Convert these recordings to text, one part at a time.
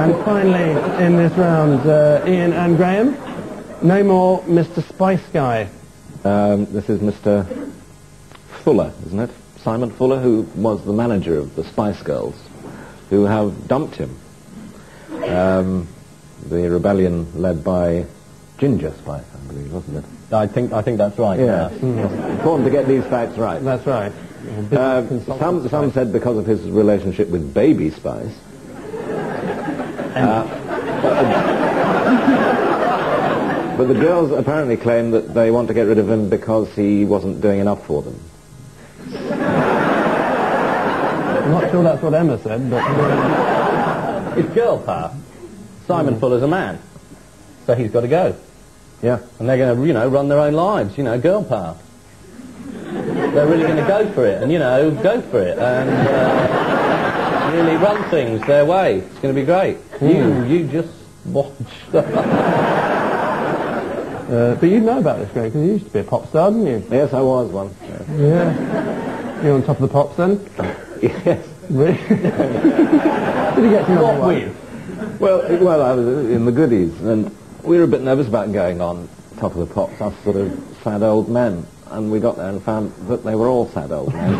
And finally, in this round, Ian and Graeme, no more Mr. Spice Guy. This is Mr. Fuller, isn't it? Simon Fuller, who was the manager of the Spice Girls, who have dumped him. The rebellion led by Ginger Spice, I believe, wasn't it? I think that's right. Yeah. It's important to get these facts right. That's right. Some said because of his relationship with Baby Spice. But the girls apparently claim that they want to get rid of him because he wasn't doing enough for them. I'm not sure that's what Emma said, but... It's girl power. Simon Fuller's a man, so he's got to go. Yeah. And they're going to, run their own lives, girl power. They're really going to go for it, and, go for it, and really run things their way. It's going to be great. You just watch. But you know about this, Greg, because you used to be a pop star, didn't you? Yes, I was once. Yeah. You're on top of the pops then? Yes. Really? Did you get to know What with? Well, I was in the goodies, and we were a bit nervous about going on top of the pops, us sort of sad old men, and we got there and found that they were all sad old men.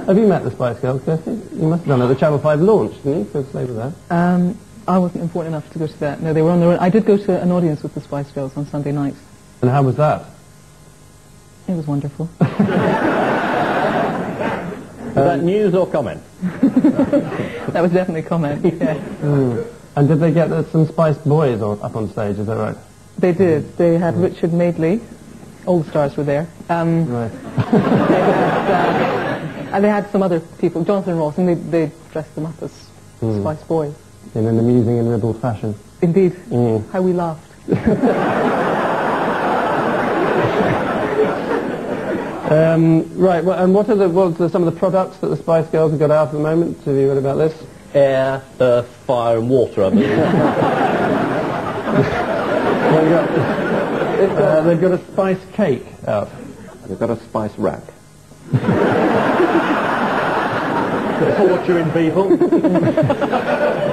Have you met the Spice Girls, Kirsty? You must have done it at the Channel 5 launch, didn't you? First day with that. I wasn't important enough to go to that. No, they were on their own. I did go to an audience with the Spice Girls on Sunday nights. And how was that? It was wonderful. Is that news or comment? That was definitely comment, yeah. And did they get some Spice Boys up on stage, is that right? They did. They had Richard Madeley. All the stars were there. Right. And they had some other people, Jonathan Ross, and they dressed them up as Spice Boys. In an amusing and ribald fashion. Indeed. How we laughed. Right, well, and what are some of the products that the Spice Girls have got out at the moment? Have you read about this? Air, earth, fire and water, I believe. They've got a spice cake out. They've got a spice rack. Torturing people. I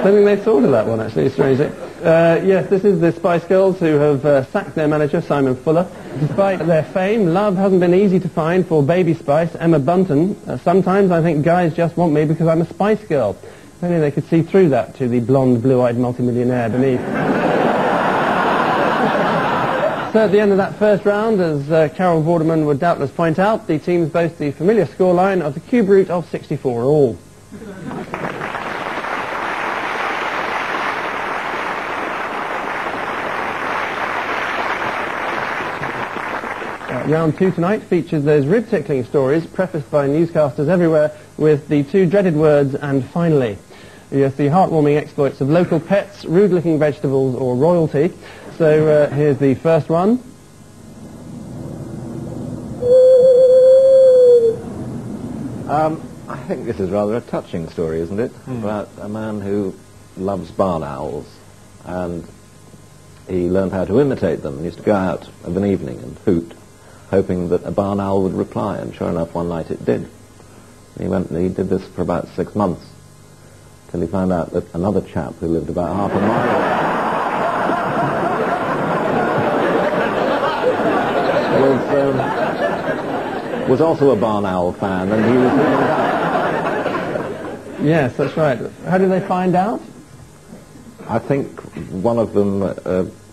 don't think they thought of that one, actually, strangely. Yes, this is the Spice Girls who have sacked their manager, Simon Fuller. Despite their fame, love hasn't been easy to find for Baby Spice, Emma Bunton. Sometimes I think guys just want me because I'm a Spice Girl. If only they could see through that to the blonde, blue-eyed multimillionaire beneath. So at the end of that first round, as Carol Vorderman would doubtless point out, the teams boast the familiar scoreline of the cube root of 64 all. Round 2 tonight features those rib-tickling stories prefaced by newscasters everywhere with the two dreaded words, and finally. Yes, the heartwarming exploits of local pets, rude-looking vegetables or royalty. So here's the first one. I think this is rather a touching story, isn't it? About a man who loves barn owls, and he learned how to imitate them and used to go out of an evening and hoot, hoping that a barn owl would reply, and sure enough one night it did. He did this for about 6 months, till he found out that another chap who lived about half a mile away was also a barn owl fan, and he was... Yes, that's right. How did they find out? I think one of them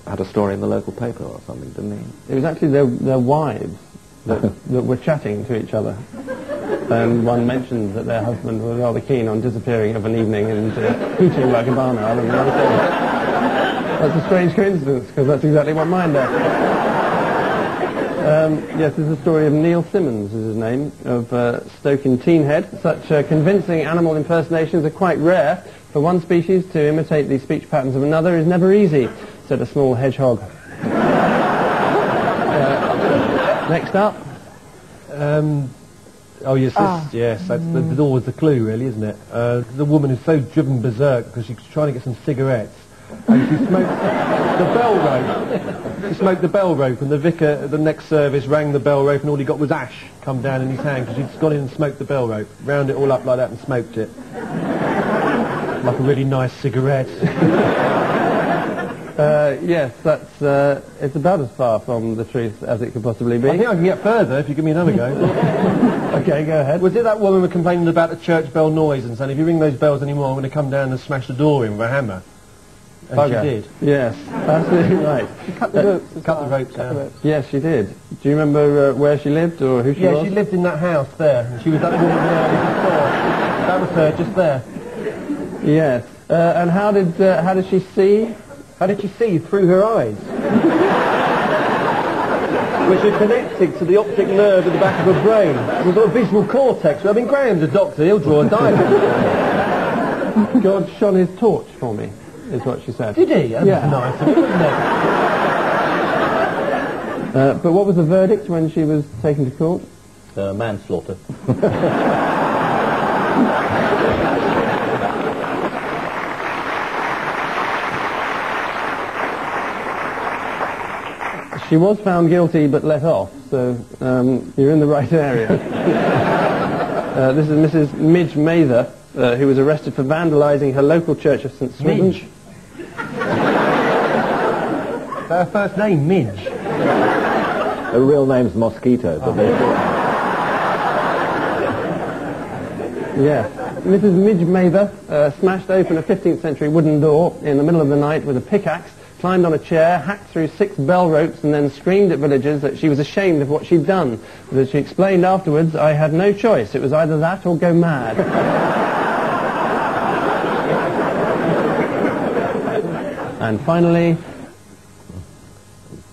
had a story in the local paper or something, didn't he? It was actually their wives that were chatting to each other. And one mentioned that their husband was rather keen on disappearing of an evening and hooting like a barn owl. And the other said, that's a strange coincidence, because that's exactly what mine does. Yes, this is the story of Neil Simmons, is his name, of Stoke-in-Teenhead. Such convincing animal impersonations are quite rare. For one species to imitate the speech patterns of another is never easy, said a small hedgehog. Next up. Oh yes, that's always the clue, really, isn't it? The woman is so driven berserk because she's trying to get some cigarettes, and she smoked the bell rope. She smoked the bell rope, and the vicar at the next service rang the bell rope, and all he got was ash come down in his hand because he'd gone in and smoked the bell rope, round it all up like that and smoked it. Like a really nice cigarette. Yes, that's, it's about as far from the truth as it could possibly be. I think I can get further if you give me another go. Okay, go ahead. Was it that woman who was complaining about the church bell noise and saying, if you ring those bells anymore, I'm going to come down and smash the door in with a hammer? And she did. Yes, absolutely right. She cut the ropes. as cut the well. ropes Cut out. the ropes. Yes, she did. Do you remember where she lived or who she was? Yeah, she lived in that house there. And she was that woman there before. That was her, just there. Yes. And how did she see? How did she see? Through her eyes. Which are connected to the optic nerve at the back of her brain. We've got a visual cortex. I mean, Graham's a doctor. He'll draw a diagram. God shone his torch for me, is what she said. Did he? That's Yeah. nice of him, isn't it? But what was the verdict when she was taken to court? Manslaughter. She was found guilty but let off, so you're in the right area. This is Mrs. Midge Mather, who was arrested for vandalising her local church of St. Swithin. Midge. Her first name, Midge. Her real name's Mosquito, but they Yeah. Mrs. Midge Mather smashed open a 15th century wooden door in the middle of the night with a pickaxe, climbed on a chair, hacked through 6 bell ropes, and then screamed at villagers that she was ashamed of what she'd done. But as she explained afterwards, I had no choice. It was either that or go mad. And finally,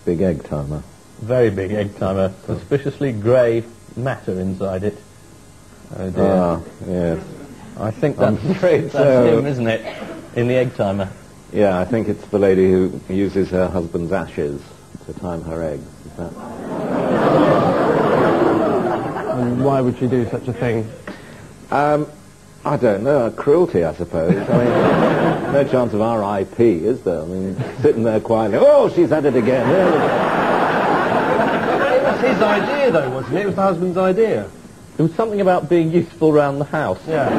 big egg timer. Very big egg timer. Suspiciously grey matter inside it. Oh dear. Ah, yes. I think that's afraid that's so. him, isn't it? In the egg timer. Yeah, I think it's the lady who uses her husband's ashes to time her eggs. Is that? and why would she do such a thing? I don't know. Cruelty, I suppose. I mean, no chance of RIP, is there? I mean, sitting there quietly. Oh, she's at it again. There we go. It was his idea, though, wasn't it? It was the husband's idea. There was something about being useful around the house. Yeah.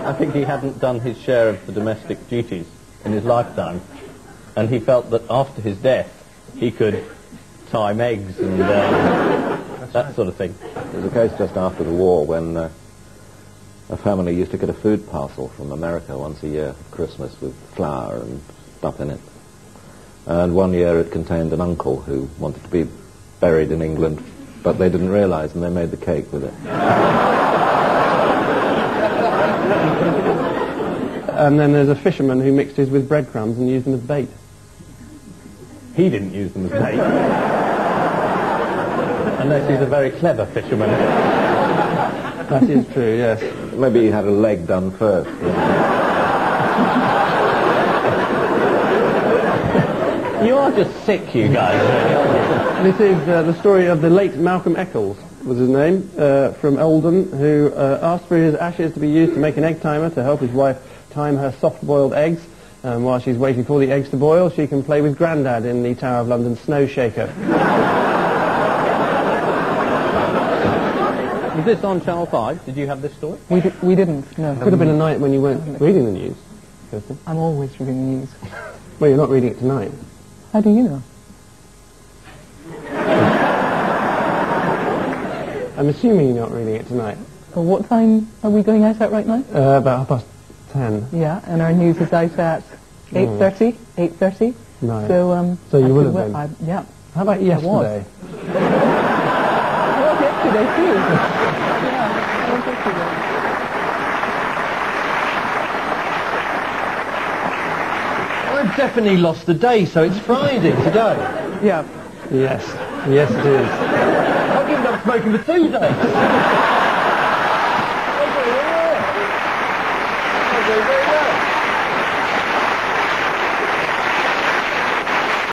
I think he hadn't done his share of the domestic duties in his lifetime, and he felt that after his death he could time eggs and that sort of thing. There was a case just after the war when a family used to get a food parcel from America once a year at Christmas with flour and stuff in it. And one year it contained an uncle who wanted to be buried in England, but they didn't realise, and they made the cake with it. And then there's a fisherman who mixed his with breadcrumbs and used them as bait. He didn't use them as bait. Unless he's a very clever fisherman. That is true, yes. Maybe he had a leg done first. You are just sick, you guys. This is the story of the late Malcolm Eccles, was his name, from Oldham, who asked for his ashes to be used to make an egg timer to help his wife time her soft-boiled eggs. While she's waiting for the eggs to boil, she can play with Grandad in the Tower of London snow shaker. Was this on Channel 5? Did you have this story? We didn't, no. Could have been a night when you weren't reading the news, Kirsty. I'm always reading the news. Well, you're not reading it tonight. How do you know? I'm assuming you're not reading it tonight. Well, what time are we going out at right now? About 10:30. Yeah, and our news is out at 8:30. 8:30. Right. So, So you I will could have work- been. yeah. How about yesterday? I was yesterday too. Yeah, I was yesterday. I've definitely lost the day, so it's Friday today. Yeah. Yes. Yes, it is. I've given up smoking for 2 days.